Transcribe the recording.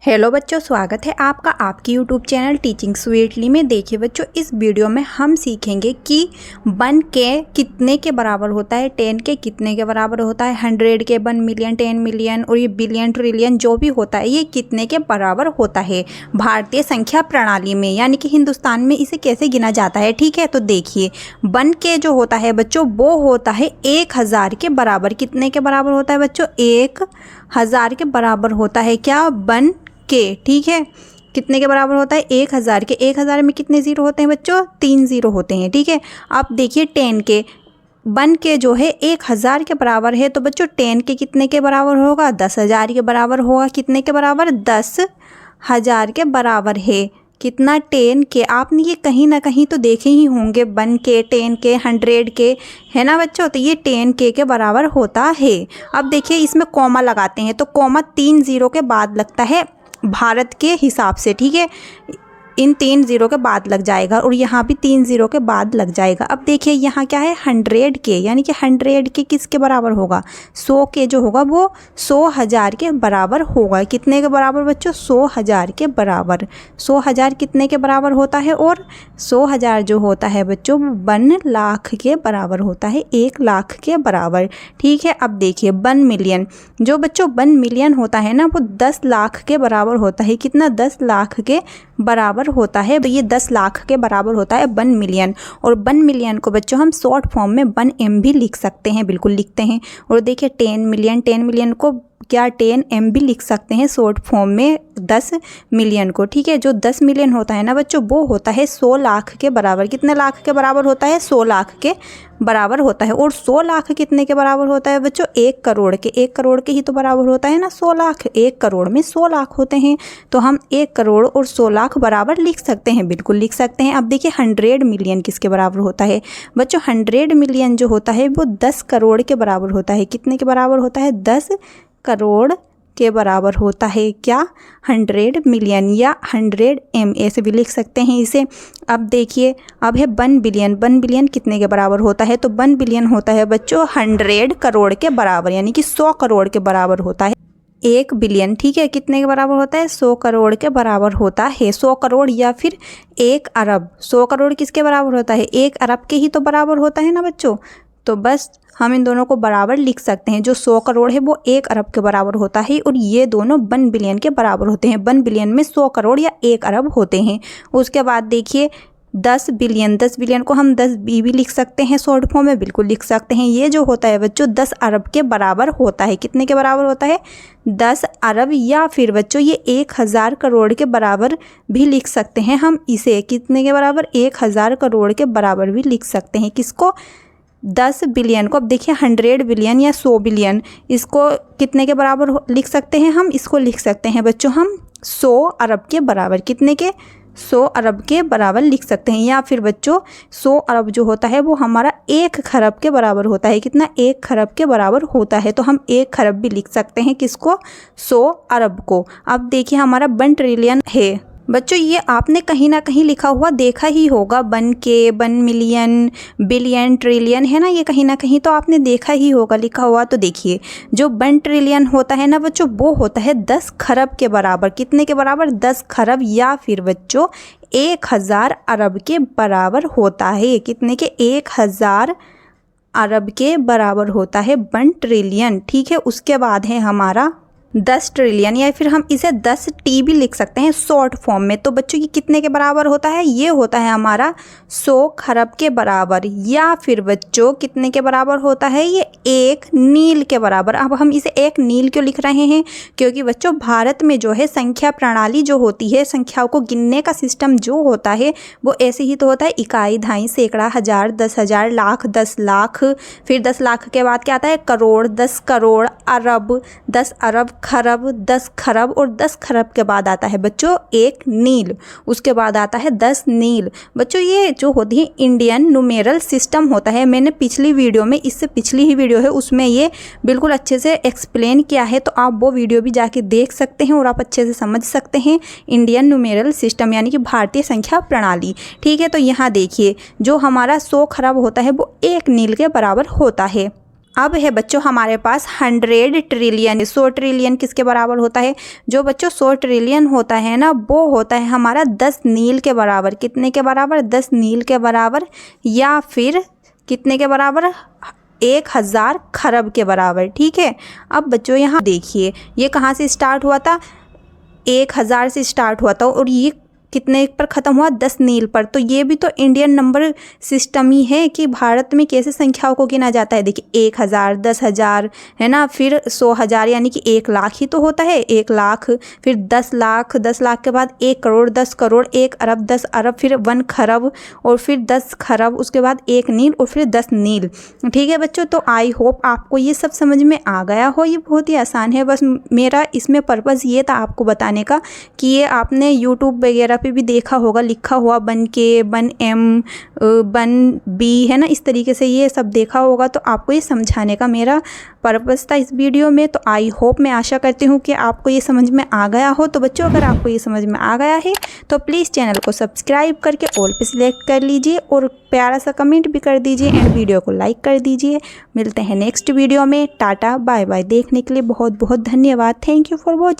Hello बच्चों, स्वागत है आपका आपकी यूट्यूब चैनल टीचिंग स्वीटली में। देखिए बच्चों, इस वीडियो में हम सीखेंगे कि 1 के कितने के बराबर होता है, 10 के कितने के बराबर होता है, 100 के 1 मिलियन, 10 मिलियन और ये बिलियन, ट्रिलियन जो भी होता है ये कितने के बराबर होता है भारतीय संख्या प्रणाली में, यानी कि हिंदुस्तान में इसे कैसे गिना जाता है। ठीक है, तो देखिए 1 के जो होता है बच्चों वो होता है 1000 के बराबर। कितने के बराबर होता है बच्चों? 1000 के बराबर होता है क्या? 1 के। ठीक है, कितने के बराबर होता है? 1000 के। 1000 में कितने ज़ीरो होते हैं बच्चों? 3 ज़ीरो होते हैं। ठीक है, अब देखिए 10 के। 1 के जो है 1000 के बराबर है, तो बच्चों 10 के कितने के बराबर होगा? 10,000 के बराबर होगा। कितने के बराबर? 10,000 के बराबर है। कितना? 10 के। आपने ये कहीं ना कहीं तो देखे ही होंगे, 1 के, 10 के, 100 के, है ना बच्चों? तो ये 10 के बराबर होता है। अब देखिए इसमें कॉमा लगाते हैं, तो कॉमा 3 ज़ीरो के बाद लगता है भारत के हिसाब से। ठीक है, इन 3 ज़ीरो के बाद लग जाएगा और यहाँ भी 3 ज़ीरो के बाद लग जाएगा। अब देखिए यहाँ क्या है? 100 के, यानी कि 100 के किसके बराबर होगा? 100 के जो होगा वो 100,000 के बराबर होगा। कितने के बराबर बच्चों? 100,000 के बराबर। 100,000 कितने के बराबर होता है? और 100,000 जो होता है बच्चों 1 लाख के बराबर होता है, 1 लाख के बराबर। ठीक है, अब देखिए 1 मिलियन, जो बच्चों 1 मिलियन होता है ना वो 10 लाख के बराबर होता है। कितना? 10 लाख के बराबर होता है। तो ये 10 लाख के बराबर होता है 1 मिलियन। और 1 मिलियन को बच्चों हम शॉर्ट फॉर्म में 1M भी लिख सकते हैं, बिल्कुल लिखते हैं। और देखिए 10 मिलियन, 10 मिलियन को क्या 10M भी लिख सकते हैं शॉर्ट फॉर्म में 10 मिलियन को। ठीक है, जो 10 मिलियन होता है ना बच्चों वो होता है 100 लाख के बराबर। कितने लाख के बराबर होता है? 100 लाख के बराबर होता है। और 100 लाख कितने के बराबर होता है बच्चों? 1 करोड़ के। 1 करोड़ के ही तो बराबर होता है ना 100 लाख। 1 करोड़ में 100 लाख होते हैं, तो हम 1 करोड़ और 100 लाख बराबर लिख सकते हैं, बिल्कुल लिख सकते हैं। अब देखिए 100 मिलियन किसके बराबर होता है बच्चों? 100 मिलियन जो होता है वो 10 करोड़ के बराबर होता है। कितने के बराबर होता है? 10 करोड़ के बराबर होता है। क्या? 100 मिलियन या 100M ऐसे भी लिख सकते हैं इसे। अब देखिए अब है 1 बिलियन। 1 बिलियन कितने के बराबर होता है? तो 1 बिलियन होता है बच्चों 100 करोड़ के बराबर, यानी कि 100 करोड़ के बराबर होता है 1 बिलियन। ठीक है, कितने के बराबर होता है? 100 करोड़ के बराबर होता है। 100 करोड़ या फिर 1 अरब। 100 करोड़ किसके बराबर होता है? 1 अरब के ही तो बराबर होता है ना बच्चों। तो बस हम इन दोनों को बराबर लिख सकते हैं। जो 100 करोड़ है वो 1 अरब के बराबर होता है और ये दोनों 1 बिलियन के बराबर होते हैं। 1 बिलियन में 100 करोड़ या 1 अरब होते हैं। उसके बाद देखिए 10 बिलियन। 10 बिलियन को हम 10B भी लिख सकते हैं शॉर्ट फॉर्म में, बिल्कुल लिख सकते हैं। ये जो होता है बच्चों 10 अरब के बराबर होता है। कितने के बराबर होता है? 10 अरब या फिर बच्चों ये 1000 करोड़ के बराबर भी लिख सकते हैं हम इसे। कितने के बराबर? 1000 करोड़ के बराबर भी लिख सकते हैं। किसको? 10 बिलियन को। अब देखिए 100 बिलियन या 100 बिलियन, इसको कितने के बराबर लिख सकते हैं हम? इसको लिख सकते हैं बच्चों हम 100 अरब के बराबर। कितने के? 100 अरब के बराबर लिख सकते हैं। या फिर बच्चों 100 अरब जो होता है वो हमारा 1 खरब के बराबर होता है। कितना? 1 खरब के बराबर होता है, तो हम 1 खरब भी लिख सकते हैं। किसको? 100 अरब को। अब देखिए हमारा 1 ट्रिलियन है बच्चों, ये आपने कहीं ना कहीं लिखा हुआ देखा ही होगा। 1 के, 1 मिलियन, बिलियन, ट्रिलियन, है ना, ये कहीं ना कहीं तो आपने देखा ही होगा लिखा हुआ। तो देखिए जो 1 ट्रिलियन होता है ना बच्चों वो होता है 10 खरब के बराबर। कितने के बराबर? 10 खरब या फिर बच्चों 1000 अरब के बराबर होता है। कितने के? 1000 अरब के बराबर होता है 1 ट्रिलियन। ठीक है, उसके बाद है हमारा 10 ट्रिलियन, या फिर हम इसे 10T भी लिख सकते हैं शॉर्ट फॉर्म में। तो बच्चों ये कितने के बराबर होता है? ये होता है हमारा 100 खरब के बराबर। या फिर बच्चों कितने के बराबर होता है? ये 1 नील के बराबर। अब हम इसे 1 नील क्यों लिख रहे हैं? क्योंकि बच्चों भारत में जो है संख्या प्रणाली जो होती है, संख्याओं को गिनने का सिस्टम जो होता है वो ऐसे ही तो होता है। इकाई, दहाई, सैकड़ा, हज़ार, 10,000, लाख, 10 लाख, फिर 10 लाख के बाद क्या आता है? करोड़, 10 करोड़, अरब, 10 अरब, खरब, 10 खरब और 10 खरब के बाद आता है बच्चों 1 नील। उसके बाद आता है 10 नील। बच्चों ये जो होती है इंडियन न्यूमेरल सिस्टम होता है। मैंने पिछली वीडियो में, इससे पिछली ही वीडियो है उसमें ये बिल्कुल अच्छे से एक्सप्लेन किया है, तो आप वो वीडियो भी जाके देख सकते हैं और आप अच्छे से समझ सकते हैं इंडियन न्यूमेरल सिस्टम, यानी कि भारतीय संख्या प्रणाली। ठीक है, तो यहाँ देखिए जो हमारा 100 खरब होता है वो 1 नील के बराबर होता है। अब है बच्चों हमारे पास 100 ट्रिलियन। 100 ट्रिलियन किसके बराबर होता है? जो बच्चों 100 ट्रिलियन होता है ना, वो होता है हमारा 10 नील के बराबर। कितने के बराबर? 10 नील के बराबर, या फिर कितने के बराबर? 1000 खरब के बराबर। ठीक है। अब बच्चों यहाँ देखिए, ये कहाँ से स्टार्ट हुआ था? 1000 से स्टार्ट हुआ था, और ये कितने पर ख़त्म हुआ? 10 नील पर। तो ये भी तो इंडियन नंबर सिस्टम ही है कि भारत में कैसे संख्याओं को गिना जाता है। देखिए 1000, 10,000 है ना, फिर 100,000 यानी कि 1 लाख ही तो होता है। 1 लाख, फिर 10 लाख, 10 लाख के बाद 1 करोड़, 10 करोड़, 1 अरब, 10 अरब, फिर 1 खरब, और फिर 10 खरब, उसके बाद 1 नील, और फिर 10 नील। ठीक है बच्चों, तो आई होप आपको ये सब समझ में आ गया हो। ये बहुत ही आसान है, बस मेरा इसमें पर्पज़ ये था आपको बताने का कि ये आपने यूट्यूब वगैरह पे भी देखा होगा, लिखा हुआ 1K, 1M, 1B है ना, इस तरीके से ये सब देखा होगा। तो आपको ये समझाने का मेरा पर्पज़ था इस वीडियो में। तो आई होप, मैं आशा करती हूँ कि आपको ये समझ में आ गया हो। तो बच्चों अगर आपको ये समझ में आ गया है तो प्लीज़ चैनल को सब्सक्राइब करके ऑल पे सिलेक्ट कर लीजिए, और प्यारा सा कमेंट भी कर दीजिए, एंड वीडियो को लाइक कर दीजिए। मिलते हैं नेक्स्ट वीडियो में। Tata bye bye. देखने के लिए बहुत बहुत धन्यवाद। Thank you for watching.